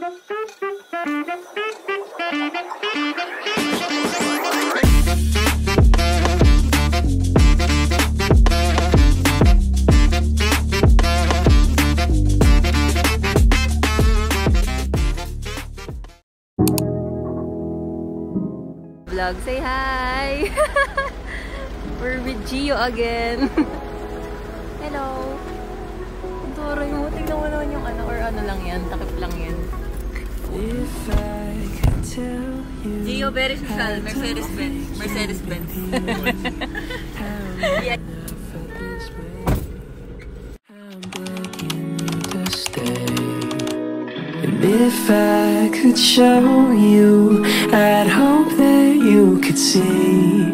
Vlog, say hi! We're with Gio again. Hello! Ang turoy mo. Tignan mo naman yung ano, or ano lang yan. Takip lang yan. Gio, very social. Mercedes-Benz. Mercedes-Benz. Yeah. If I could show you, I'd hope that you could see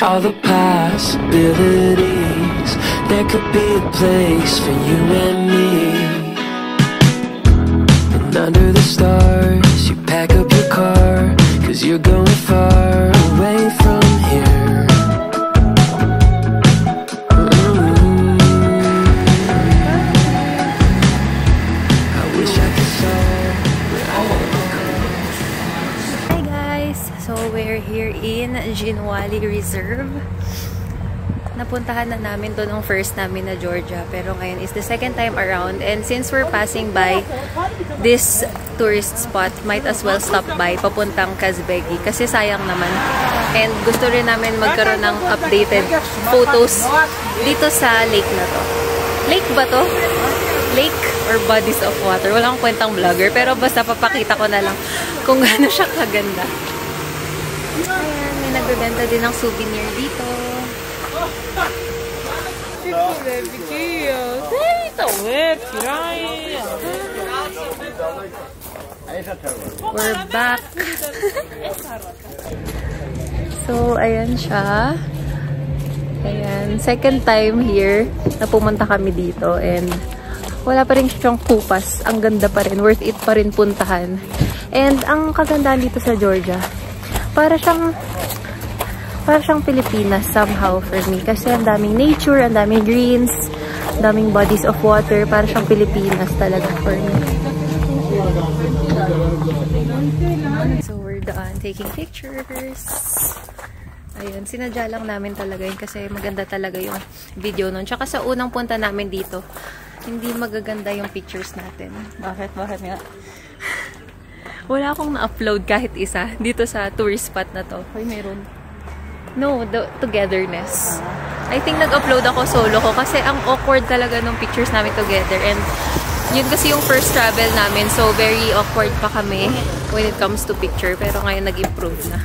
all the possibilities. There could be a place for you and me. And under the stars, you pack up your car, 'cause you're going far away from here. So, we're here in Jinwali Reserve. Napuntahan na namin to nung first namin na Georgia. Pero ngayon is the second time around. And since we're passing by this tourist spot, might as well stop by papuntang Kazbegi. Kasi sayang naman. And gusto rin namin magkaroon ng updated photos dito sa lake na to. Lake ba to? Lake or bodies of water. Wala akong kwentang vlogger. Pero basta papakita ko na lang kung gaano siya kaganda. Ayan, may nagbebenta din ng souvenir dito. We're back. So, ayan siya. Ayan, second time here na pumunta kami dito and wala pa rin siyang kupas. Ang ganda pa rin. Worth it pa rin puntahan. And ang kagandahan dito sa Georgia, para siyang Pilipinas somehow for me. Kasi ang daming nature, ang daming greens, ang daming bodies of water. Para siyang Pilipinas talaga for me. So we're done taking pictures. Ayun, sinadya lang namin talaga yun kasi maganda talaga yung video nun. Tsaka sa unang punta namin dito, hindi magaganda yung pictures natin. Bakit? Bakit nga? Wala akong na-upload kahit isa dito sa tourist spot na to. Ay, meron. No, the togetherness. I think nag-upload ako solo ko kasi ang awkward talaga nung pictures namin together. And yun kasi yung first travel namin. So, very awkward pa kami when it comes to picture. Pero ngayon nag-improve na.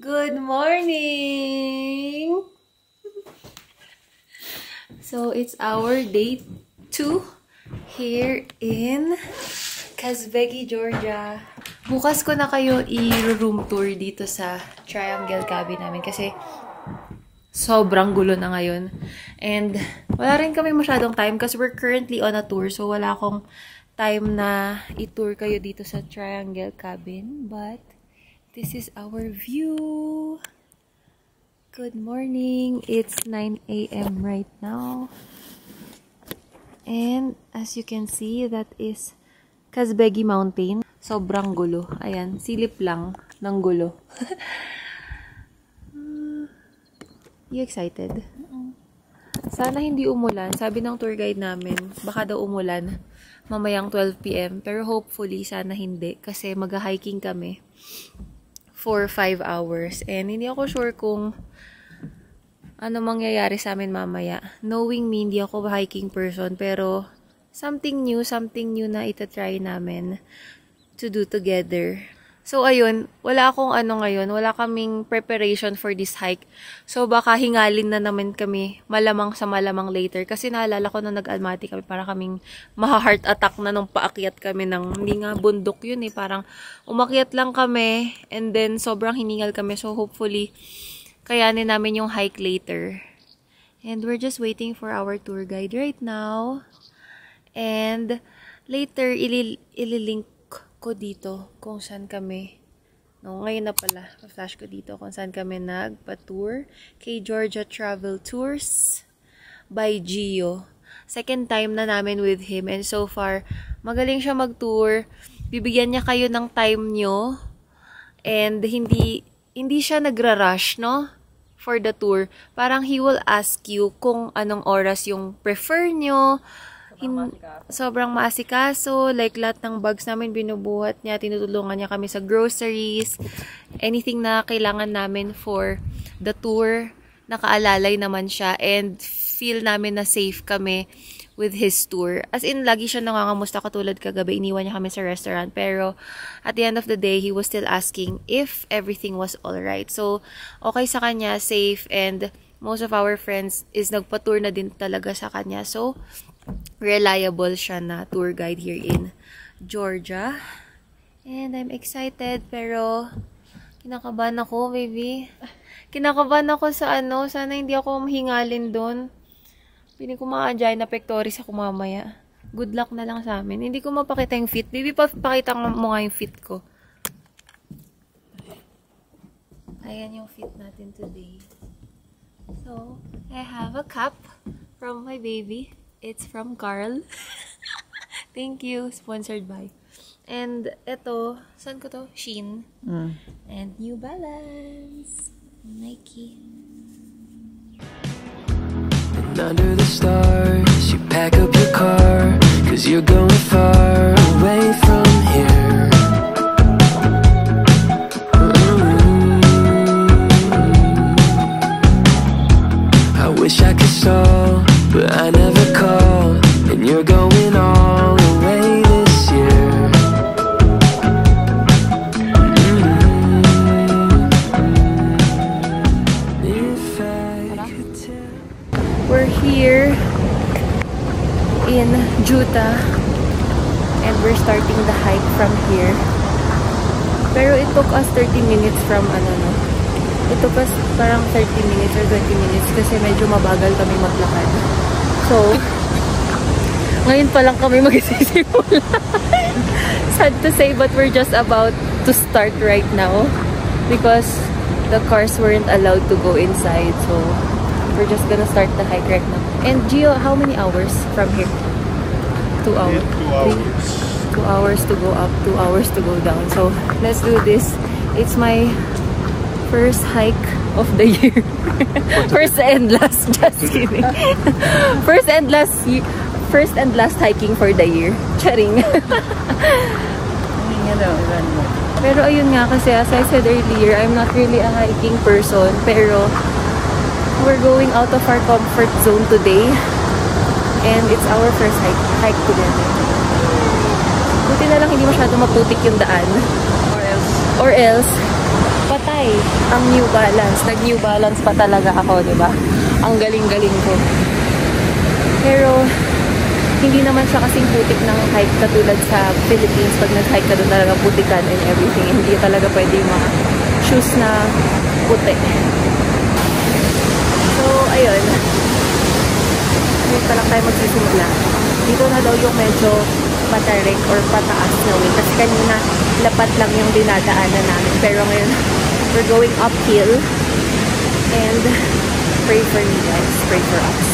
Good morning! So, it's our day 2 here in Kazbegi, Georgia. Bukas ko na kayo i-room tour dito sa Triangle Cabin namin kasi sobrang gulo na ngayon. And wala rin kami masyadong time kasi we're currently on a tour. So, wala akong time na i-tour kayo dito sa Triangle Cabin. But this is our view. Good morning. It's 9 a.m. right now. And as you can see, that is Kazbegi Mountain. Sobrang gulo. Ayan, silip lang ng gulo. You excited? Sana hindi umulan. Sabi ng tour guide namin, baka daw umulan mamayang 12 p.m. Pero hopefully, sana hindi. Kasi mag-hiking kami for 5 hours. And hindi ako sure kung ano mangyayari sa amin mamaya. Knowing me, hindi ako hiking person, pero something new na itatry namin to do together. So, ayun, wala akong ano ngayon, wala kaming preparation for this hike. So, baka hingalin na naman kami, malamang sa malamang later. Kasi naalala ko na nag-almaty kami, para kaming maha-heart attack na nung paakyat kami ng, hindi nga bundok yun eh, parang umakyat lang kami, and then sobrang hiningal kami. So, hopefully, kayanin namin yung hike later. And we're just waiting for our tour guide right now. And later, ililink ko dito kung saan kami. No, ngayon na pala, flash ko dito kung saan kami nagpa-tour. Kay Georgia Travel Tours by Gio. Second time na namin with him, and so far, magaling siya mag-tour. Bibigyan niya kayo ng time nyo, and hindi siya nagra-rush, no? For the tour. Parang he will ask you kung anong oras yung prefer nyo. Sobrang maasikaso. Like, lahat ng bags namin binubuhat niya. Tinutulungan niya kami sa groceries. Anything na kailangan namin for the tour, nakaalalay naman siya. And feel namin na safe kami with his tour. As in, lagi siya nangangamusta, katulad kagabi. Iniwan niya kami sa restaurant. Pero, at the end of the day, he was still asking if everything was alright. So, okay sa kanya, safe, and most of our friends is nagpa-tour na din talaga sa kanya. So, reliable siya na tour guide here in Georgia. And I'm excited, pero kinakabahan ako, baby. Kinakabahan ako sa ano, sana hindi ako mahingalin doon. Piling ko ma-angina pectoris ako mamaya. Good luck na lang sa amin. Hindi ko mapakita yung fit. Baby, pakita mo nga yung fit ko. Ayan yung fit natin today. So, I have a cup from my baby. It's from Carl. Thank you. Sponsored by. And ito, saan ko to? Shein. And New Balance. Nike. And under the stars, you pack up your car, 'cause you're going far away from here. I wish I could solve, but I never call. And you're going all the way this year. If I could tell. We're here in Juta, and we're starting the hike from here. Pero it took us 30 minutes from it took us parang 30 minutes or 20 minutes kasi medyo mabagal kami maglakad. So, ngayon pa lang kami magsisimula. Sad to say, but we're just about to start right now because the cars weren't allowed to go inside. So, we're just gonna start the hike right now. And Gio, how many hours from here? 2 hours. 2 hours to go up, 2 hours to go down. So, let's do this. It's my first hike of the year. First and last. Just kidding. First and last hiking for the year. Charing. Pero ayun nga, kasi as I said earlier, I'm not really a hiking person. Pero we're going out of our comfort zone today. And it's our first hike together. Buti na lang hindi masyado maputik yung daan. Or else, patay ang New Balance. Nag-New Balance pa talaga ako, diba? Ang galing-galing ko. Pero, hindi naman siya kasing putik ng hike katulad sa Philippines. Pag nag-hike ka doon talaga putikan and everything. Hindi talaga pwede yung mga shoes na puti. So, ayun. Ngayon pa lang tayo magsisimula. Dito na daw yung medyo patarik or pataas na way. Kasi kanina, lapat lang yung dinadaanan namin. Pero ngayon, we're going uphill. And pray for me, guys. Pray for us.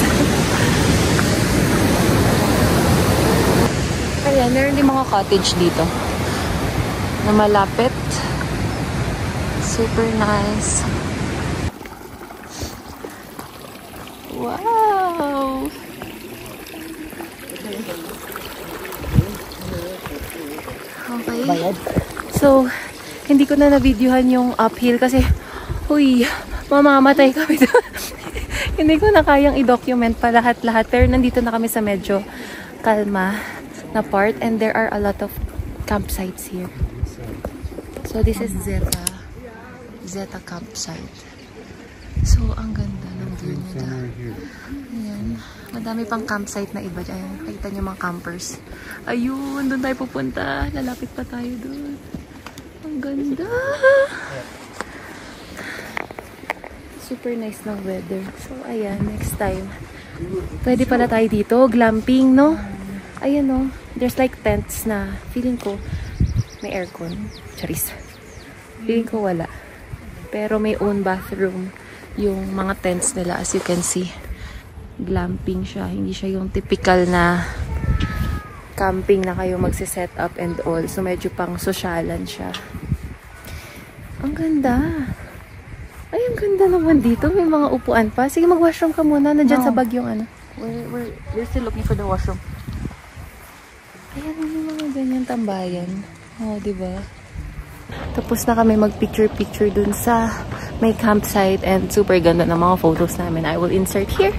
Ayan, meron din mga cottage dito na malapit. Super nice. Wow! Okay. So, hindi ko na na-videohan yung uphill kasi, huy, mamamatay kami doon. Hindi ko na kayang i-document pa lahat-lahat. Pero nandito na kami sa medyo kalma na part. And there are a lot of campsites here. So this is Zeta campsite. So ang ganda ng view nila. Ayan. Madami pang campsite na iba. Ayan. Nakita niyo mga campers. Ayun. Doon tayo pupunta. Lalapit pa tayo doon. Ang ganda. Super nice ng weather. So, ayan, next time. Pwede pala tayo dito. Glamping, no? Ayan, no? There's like tents na feeling ko may aircon. Charis. Feeling ko wala. Pero may own bathroom yung mga tents nila, as you can see. Glamping siya. Hindi siya yung typical na camping na kayo magsiset up and all. So, medyo pang sosyalan siya. Ang ganda. Ay, ang ganda naman dito. May mga upuan pa. Sige, mag-washroom ka muna. Nandyan sa bag yung ano. We're still looking for the washroom. Ayan, may mga ganyan tambayan. Oh, diba? Tapos na kami mag-picture-picture dun sa may campsite and super ganda ng mga photos namin. I will insert here.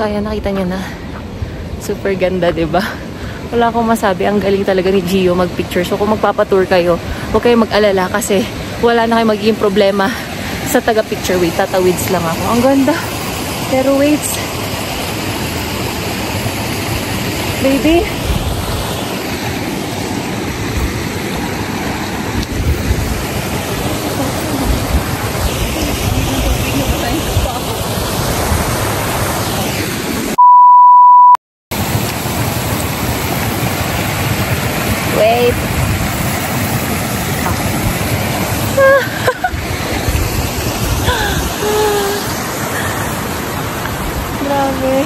So, ayan, nakita nyo na. Super ganda, diba? Wala akong masabi. Ang galing talaga ni Gio mag-picture. So, kung magpapatour kayo, huwag kayong mag-alala kasi wala na kayong magiging problema sa taga-picture. Wait, tatawids lang ako. Ang ganda. Pero wait. Baby. Wait. Grabe.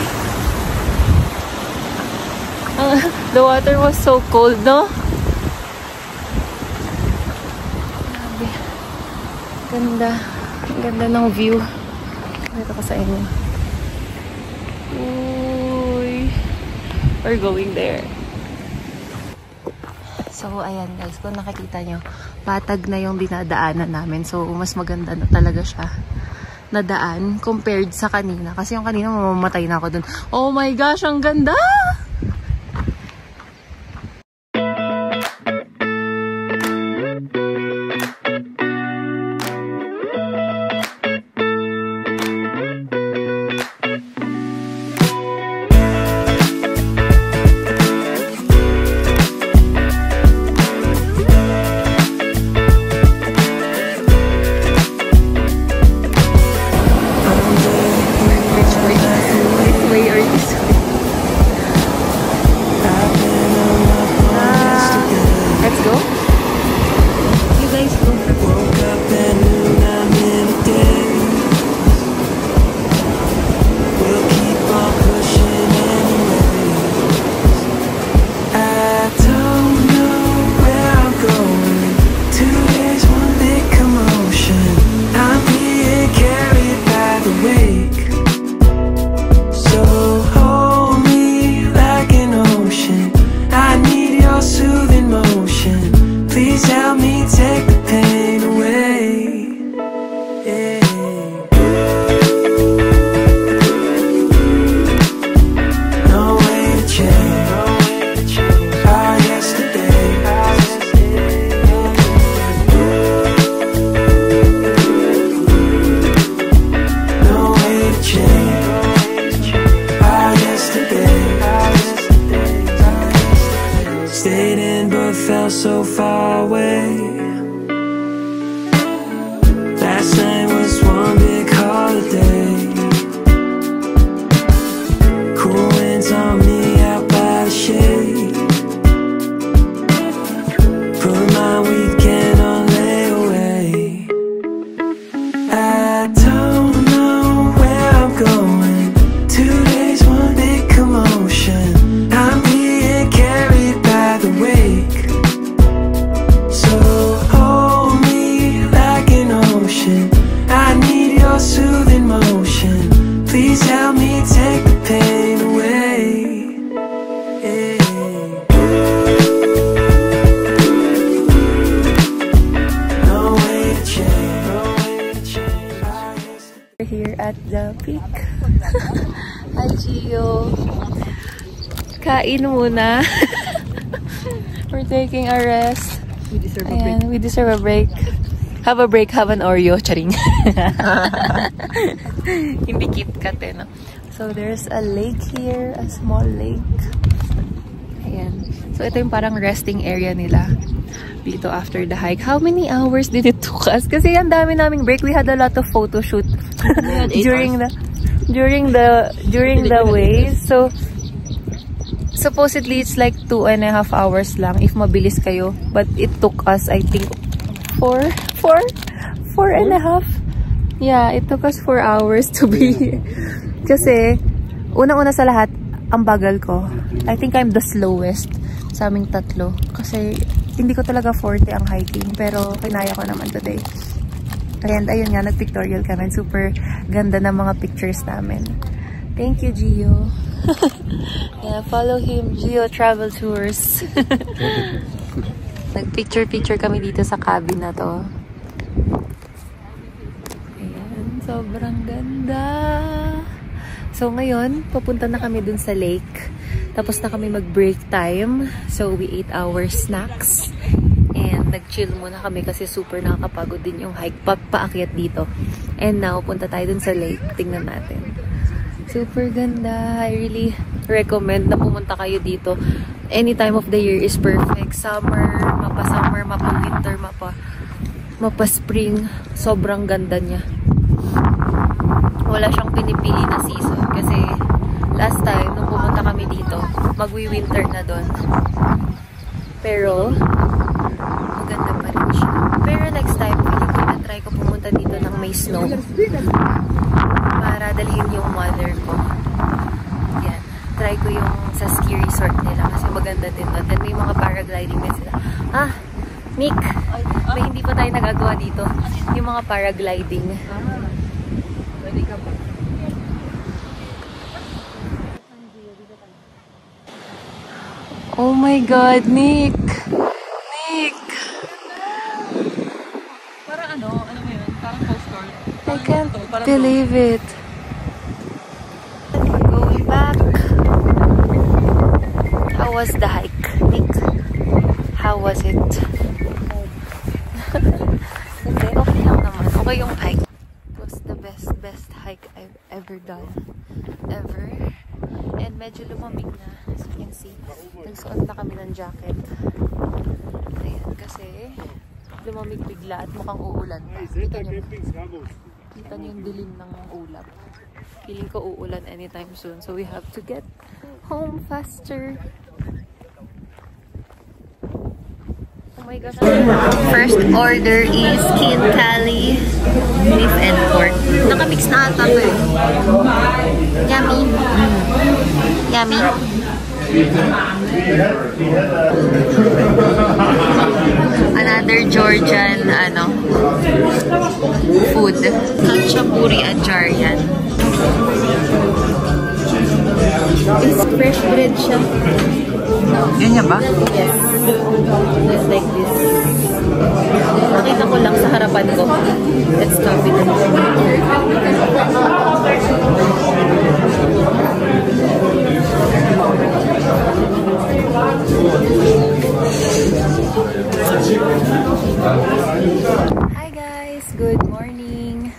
The water was so cold, no? Grabe. Ganda. Ang ganda ng view. Dito ko sa inyo. Uy. We're going there. So, ayan guys, kung nakikita nyo, patag na yung dinadaanan namin. So, mas maganda na talaga siya na daan compared sa kanina. Kasi yung kanina, mamamatay na ako dun. Oh my gosh, ang ganda! So far away. Last night was one big holiday. Cool winds Hi, Gio. Kain muna. We're taking a rest. We deserve a Ayan, we deserve a break. Have a break, have an Oreo. Charing. Hindi KitKat eh, no? So, there's a lake here. A small lake. Ayan. So, ito yung parang resting area nila dito after the hike. How many hours did it took us? Kasi ang dami naming break. We had a lot of photo shoot during the way. So, supposedly, it's like 2.5 hours lang if mabilis kayo. But it took us, I think, 4.5. Yeah, it took us 4 hours to be here. Kasi, unang-una sa lahat, ang bagal ko. I think I'm the slowest sa aming tatlo. Kasi, hindi ko talaga forte ang hiking. Pero, kinaya ko naman today. And, ayun nga, nag-pictorial kami. Super ganda ng mga pictures namin. Thank you, Gio. Yeah, follow him, Gio Travel Tours. Nag-picture kami dito sa cabin na to. Ayan, sobrang ganda. So ngayon, papunta na kami dun sa lake. Tapos na kami mag-break time. So we ate our snacks. And nag-chill muna kami kasi super nakakapagod din yung hike paakyat dito. And now, punta tayo dun sa lake. Tingnan natin. Super ganda. I really recommend na pumunta kayo dito. Any time of the year is perfect. Summer, mapa-winter, mapa-spring. Sobrang ganda niya. Wala siyang pinipili na season. Kasi last time, nung pumunta kami dito, magwi-winter na doon. Pero, maganda pa rin siya. Pero next time, try ko pumunta dito ng may snow. Para dalhin yung mother ko. Yan. Try ko yung sa ski resort nila kasi maganda din doon. Then may mga paragliding din sila. Ah, Nick! May hindi pa tayo nagagawa dito. Yung mga paragliding. Pwede ka ba? Oh my God, Nick! Nick! Parang ano mo yun? Parang postcard. I can't believe it. Going back. How was the hike, Nick? How was it? Okay lang naman. Okay yung hike. It was the best hike I've ever done. Ever. And medyo lumamig na. As you can see. Nagsuot na kami ng jacket. Ayan, kasi lumamig bigla at mukhang uulan pa. Kita niyo yung dilim ng ulap. Feeling ko uulan anytime soon. So we have to get home faster. Oh my gosh. First order is Khinkali beef and pork. Nakamix na ata to eh. Yummy. Yummy. Another Georgian food. Khachapuri at Jarian. It's fresh bread siya. Ganyan ba? Yes. Just like this. Nakita ko lang sa harapan ko. Let's copy them. Hi guys! Good morning!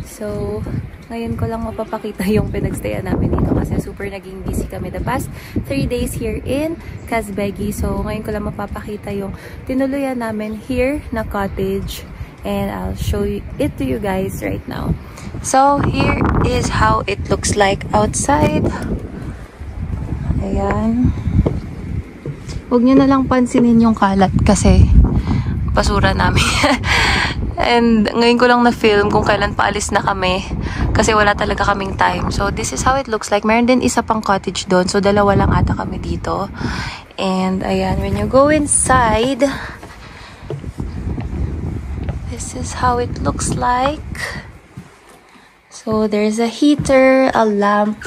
So, ngayon ko lang mapapakita yung pinagstayan namin dito kasi super naging busy kami the past 3 days here in Kazbegi. So, ngayon ko lang mapapakita yung tinuluyan namin here na cottage and I'll show it to you guys right now. So, here is how it looks like outside. Ayan. Huwag nyo na lang pansinin yung kalat kasi basura namin. And ngayon ko lang na-film kung kailan paalis na kami kasi wala talaga kaming time. So, this is how it looks like. Meron din isa pang cottage doon. So, dalawa lang ata kami dito. And, ayan, when you go inside, this is how it looks like. So, there's a heater, a lamp,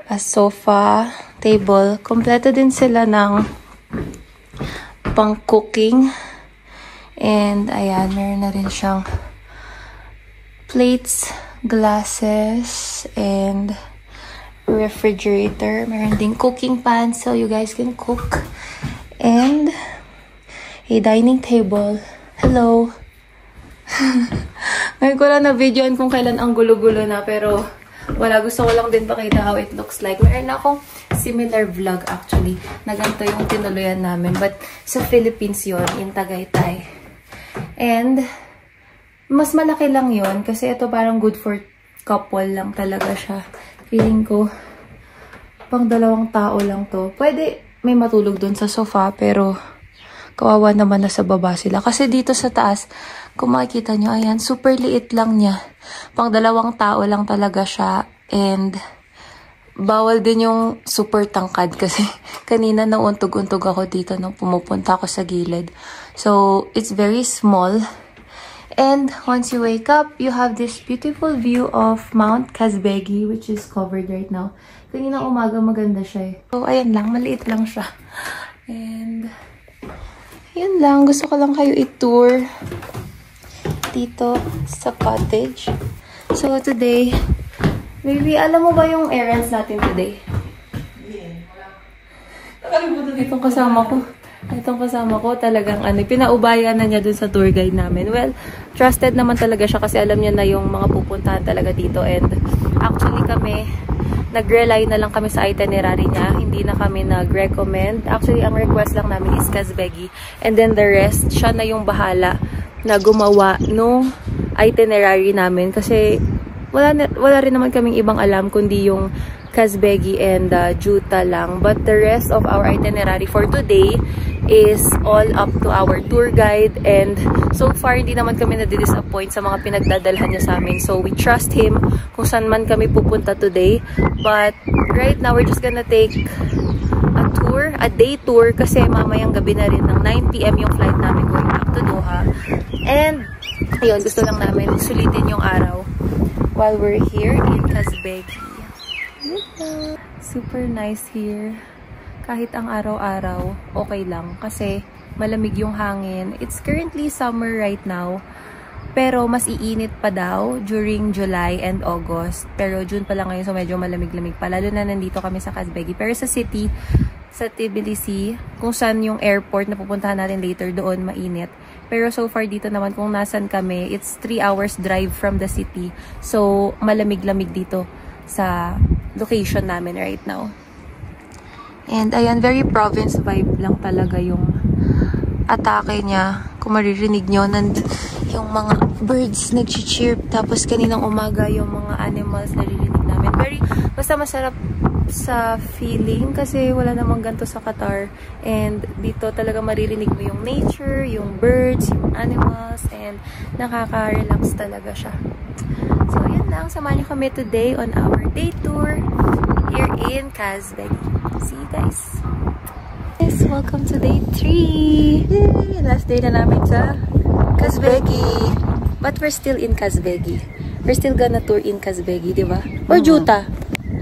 a sofa, table. Kompleto din sila ng pang-cooking. And, ayan, meron na rin siyang plates, glasses and refrigerator. Meron ding cooking pan so you guys can cook. And a dining table. Hello! Ngayon ko lang na-videoan kung kailan ang gulo-gulo na, pero wala. Gusto ko lang din pakita how it looks like. Meron akong similar vlog actually, na ganito yung tinuluyan namin. But sa Philippines yon, in Tagaytay. And mas malaki lang yon kasi ito parang good for couple lang talaga siya. Feeling ko pang 2 tao lang to. Pwede may matulog dun sa sofa, pero kawawa naman na sa baba sila. Kasi dito sa taas, kung makikita nyo, ayan, super liit lang niya. Pang 2 tao lang talaga siya. And bawal din yung super tangkad kasi kanina nauntog-untog ako dito nung pumupunta ako sa gilid. So, it's very small. And once you wake up, you have this beautiful view of Mount Kazbegi, which is covered right now. Kanina umaga maganda siya eh. So, ayan lang. Maliit lang siya. And yun lang. Gusto ko lang kayo i-tour dito sa cottage. So, today, maybe, alam mo ba yung errands natin today? Itong kasama ko talagang pinaubayan na niya dun sa tour guide namin. Well, trusted naman talaga siya kasi alam niya na yung mga pupuntahan talaga dito. And actually kami, nag-rely na lang kami sa itinerary niya. Hindi na kami nag-recommend. Actually, ang request lang namin is Kazbegi. And then the rest, siya na yung bahala na gumawa nung itinerary namin. Kasi wala rin naman kaming ibang alam kundi yung Kazbegi and Juta lang. But the rest of our itinerary for today is all up to our tour guide. And so far, hindi naman kami na-disappoint sa mga pinagdadalhan niya sa amin. So we trust him kung saan man kami pupunta today. But right now, we're just gonna take a tour, a day tour. Kasi mamayang gabi na rin ng 9 PM yung flight namin going back to Doha. And ayun, gusto lang namin sulitin yung araw while we're here in Kazbegi. Super nice here. Kahit ang araw-araw, okay lang. Kasi malamig yung hangin. It's currently summer right now. Pero mas iinit pa daw during July and August. Pero June pa lang ngayon, so medyo malamig-lamig pa. Lalo na nandito kami sa Kazbegi. Pero sa city, sa Tbilisi, kung saan yung airport na pupuntahan natin later, doon mainit. Pero so far dito naman, kung nasan kami, it's 3 hours drive from the city. So malamig-lamig dito sa location namin right now. And ayan, very province vibe lang talaga yung atake niya. Kung maririnig nyo, yung mga birds nag-chirp. Tapos kaninang umaga yung mga animals naririnig namin. Basta masarap sa feeling kasi wala namang ganito sa Qatar. And dito talaga maririnig mo yung nature, yung birds, yung animals, and nakaka-relax talaga siya. So, yun lang. Samahan niyo kami today on our day tour here in Kazbegi. See you guys! Yes, welcome to day 3! Yay! Last day na namin sa Kazbegi. But we're still in Kazbegi. We're still gonna tour in Kazbegi, di ba? Or Juta?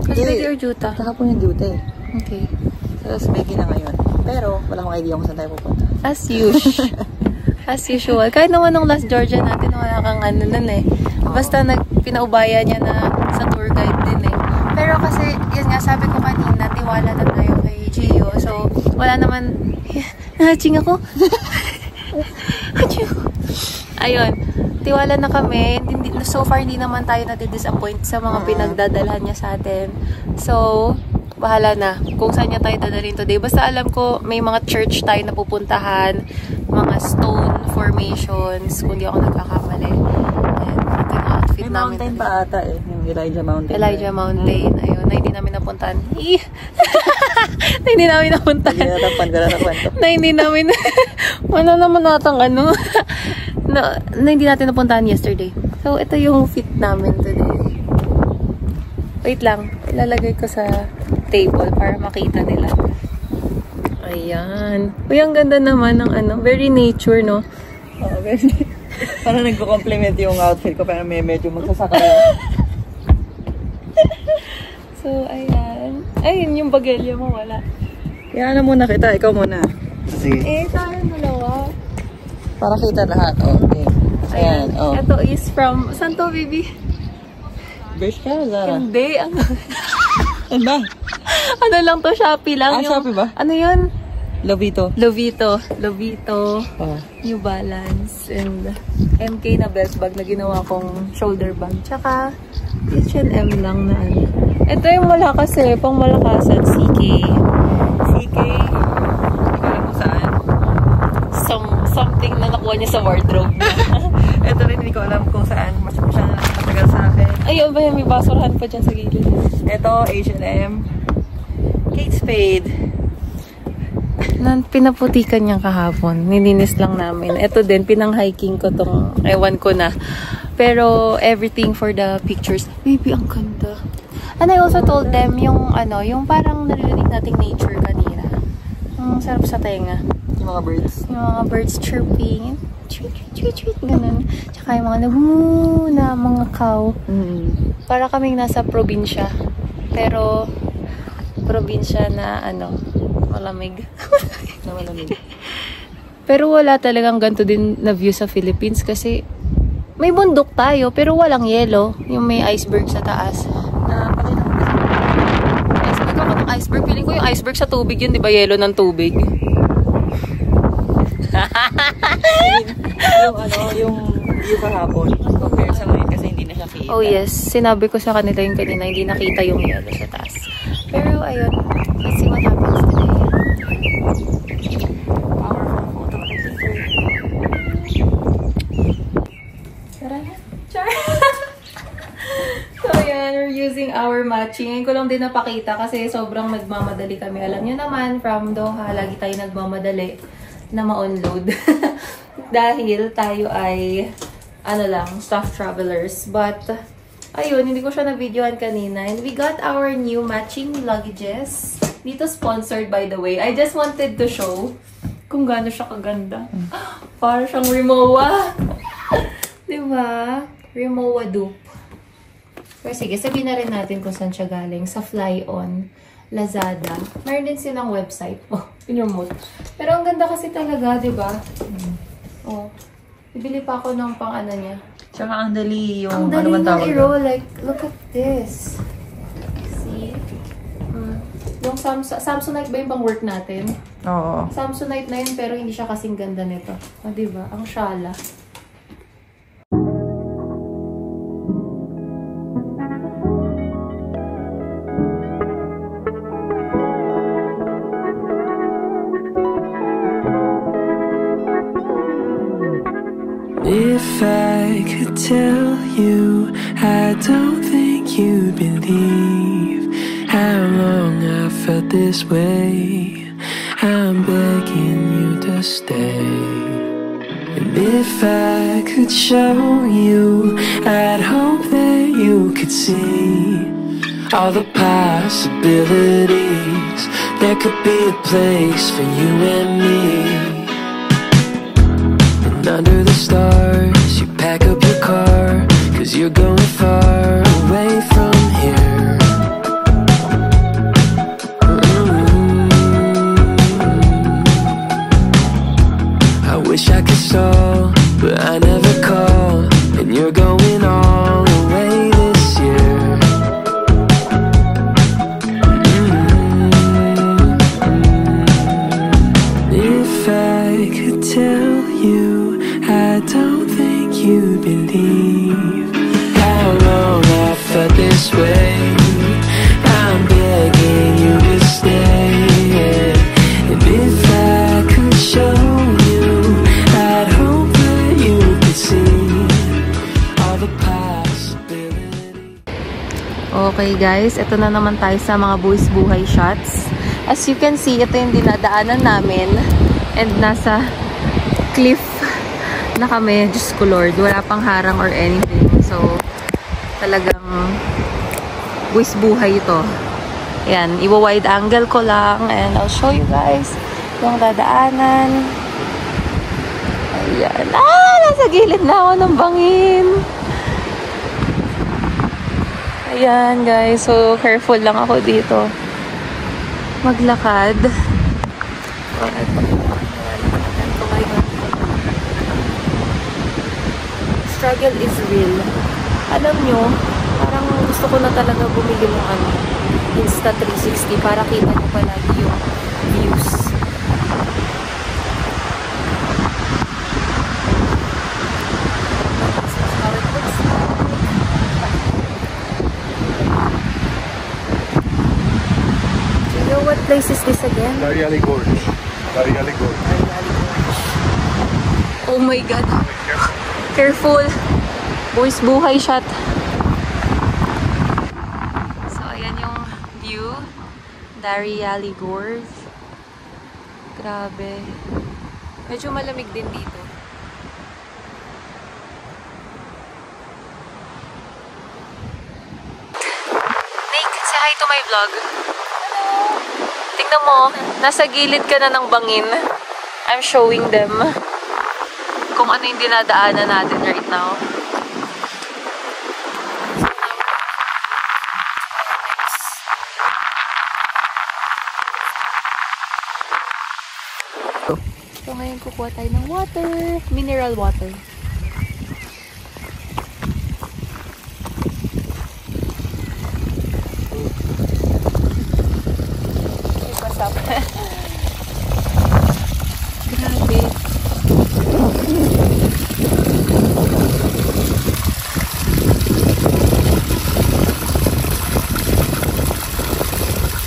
Kazbegi or Juta? Kahapon yung Juta eh. Okay. So, Kazbegi na ngayon. Pero, wala akong idea kung saan tayo pupunta. As usual. As usual. Kahit naman nung last Georgia natin, wala kang ano nun eh. Basta pinaubayan niya na sa tour guide din eh. Pero kasi, yun nga, sabi ko kanina, tiwala na tayo kay Gio. So, wala naman... Naching ako. Ayun. Tiwala na kami. So far, hindi naman tayo nati-disappoint sa mga pinagdadalhan niya sa atin. So, bahala na kung saan niya tayo dadalhin today. Basta alam ko, may mga church tayo na pupuntahan. Mga stone formations. Kung di ako nagkakamali. And ito yung outfit May namin. mountain pa ata eh. Yung Elijah Mountain. Elijah Mountain. Ayun, na hindi namin napuntahan. Na hindi namin napuntahan. Na hindi namin... Wala naman natang ano. na hindi natin napuntahan yesterday. So, ito yung fit namin today. Wait lang. Ilalagay ko sa table para makita nila. Ayan. Uy, ang ganda naman ng ano. Very nature, no? Oo, very... Parang nagko-compliment yung outfit ko, pero medyo magsasaka lang. So, ayan. Ayun, yung bagelya mo, wala. Kaya na muna kita, ikaw muna. Sige. Tayong dalawa. Para kita lahat, okay. Ayan, oh. Ito is from, saan to, baby? Besh ka, Zara? Hindi. Ano ba? Ano lang to, Shopee lang. Shopee ba? Ano yun? Lovito. Lovito. Oh. New Balance. And MK na belt bag na ginawa kong shoulder bag. Tsaka H&M lang na ano. Ito yung wala kasi, pang malakasan. CK. CK. Hindi ko alam kung saan. Something na nakuha niya sa wardrobe. Ito rin, hindi ko alam kung saan. Mas siya na nakatagal sa akin. Ayun ba yan? May basurahan pa dyan sa gilid. Ito, H&M. Kate Spade. Pinaputikan niyang kahapon. Nilinis lang namin. Ito din, pinang-hiking ko tong, ewan ko na. Pero, everything for the pictures. Baby, ang ganda. And I also told them, yung parang naririnig nating nature kanina. Ang sarap sa tenga. Yung mga birds. Yung mga birds chirping. Tweet, tweet, tweet, tweet. Ganun. Tsaka yung mga nabu na mga cow. Para kaming nasa probinsya. Pero, probinsya na malamig. Na malamig. Pero wala talagang ganito din na view sa Philippines kasi may bundok tayo pero walang yelo. Yung may iceberg sa taas. Pakita ko. Iceberg ako ng iceberg. Feeling ko yung iceberg sa tubig yun, di ba? Yelo ng tubig. yung view kahapon. Compare sa ngayon kasi hindi na siya kita. Oh yes. Sinabi ko sa kanila yung kanina, hindi nakita yung yelo sa taas. Pero ayun. Let's see what happens today. Powerful photo editor. Tara na. Char! So ayan, we're using our matching. Ngayon ko lang din napakita kasi sobrang nagmamadali kami. Alam nyo naman, from Doha, lagi tayo nagmamadali na ma-unload. Dahil tayo ay, staff travelers. But, ayun, hindi ko siya na-videoan kanina. And we got our new matching luggages. Dito sponsored, by the way. I just wanted to show kung gaano siya kaganda. Para siyang Rimowa. Diba? Rimowa dupe. Pero sige, sabihin na rin natin kung saan siya galing. Sa Fly-On, Lazada. Meron din silang website. Oh, in-remote. Pero ang ganda kasi talaga, diba? Oh. Bibili pa ako ng pang niya. Tsaka ang dali yung ang dali ng i-roll. Like, look at this. See? Yung Samsonite ba yung pang work natin? Oo. Samsonite na yun pero hindi siya kasing ganda nito. O, diba? Ang shala. If I could tell you, I don't think you'd believe how long I felt this way. I'm begging you to stay. And if I could show you, I'd hope that you could see all the possibilities. There could be a place for you and me. Under the stars, you pack up your car, 'cause you're going far away from here. I wish I could stall, but I never call, and you're going all the way this year. If I could tell you, I don't think you'd believe how long I felt this way. I'm begging you to stay. And if I could show you, I'd hope that you could see all the possibilities. Okay guys, ito na naman tayo sa mga buwis buhay shots. As you can see, ito yung dinadaanan namin. And nasa cliff na kami, Diyos ko Lord, wala pang harang or anything. So, talagang buwis buhay ito. Ayan, iwa-wide angle ko lang and I'll show you guys yung dadaanan. Ayan. Nasa gilid na ako ng bangin. Ayan guys, so careful lang ako dito maglakad. Struggle is real. Alam nyo, parang parang gusto ko na talaga bumili ng Insta360 para kita ko palagi yung views. What place is this again? Dariali Gorge. Dariali Gorge. Oh my God. Careful. Boys, buhay shot. So, ayan yung view. Dariali Gorge. Grabe. Medyo malamig din dito. Nick, say hi to my vlog. Tingnan mo, nasa gilid ka na ng bangin. I'm showing them kung ano yung dinadaanan natin right now. So ngayon kukuha tayo ng water. Mineral water. Grabe.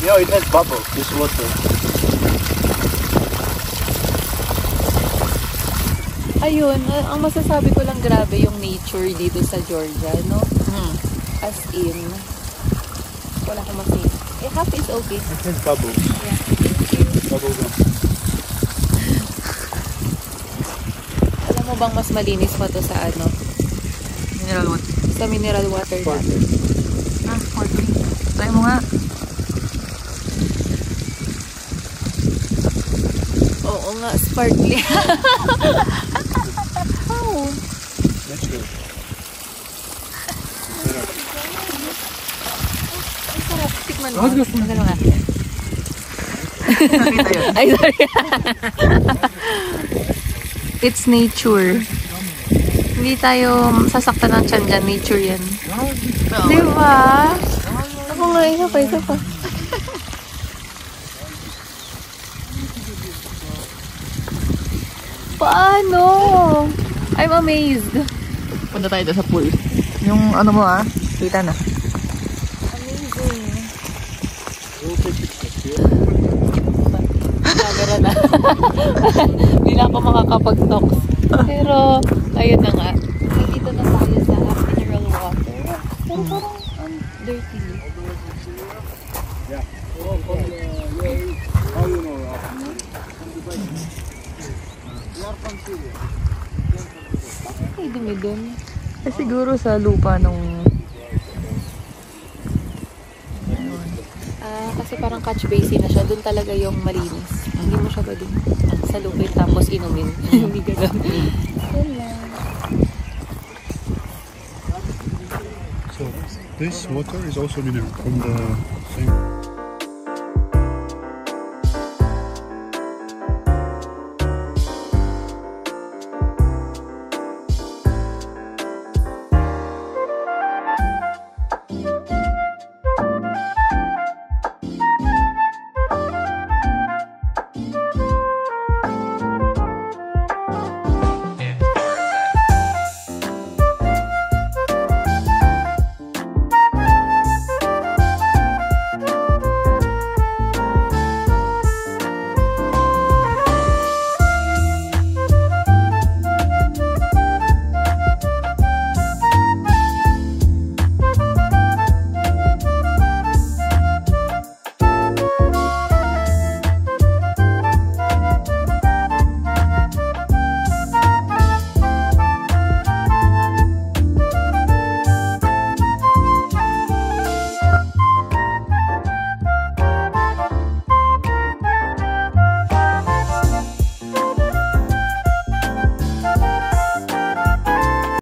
Yeah, it has bubbles, this water. Ayun, ang masasabi ko lang grabe yung nature dito sa Georgia, no? As in, wala akong makita. Eh, half is okay. It has bubbles. Yeah. Bubble gum. Alam mo bang mas malinis pa to sa ano? Mineral water. Sa mineral water natin. Ah, water. Try mo nga. Oo nga, sparkly. Oh. That's good. Ang sarap. Tikman mo. Magano nga. Ay, sorry. It's nature. Hindi tayo sasaktan ng tiyan dyan. Nature yan. Di ba? Ako nga, isa pa. Paano? I'm amazed. Punta tayo doon sa pool. Yung ano mo kita na. Amazing. Camera na. Hindi na ako makakapag-talk. Pero, ayun na nga. Dito na tayo sa mineral water. Pero parang dirty. Ay, dumi dun. Siguro sa lupa nung... Kasi parang catch basin na siya. Doon talaga yung malinis. Hindi mo siya pwedeng sa lupit tapos inumin. Hindi gano'n. Yan lang. So, this water is also mineral from the same...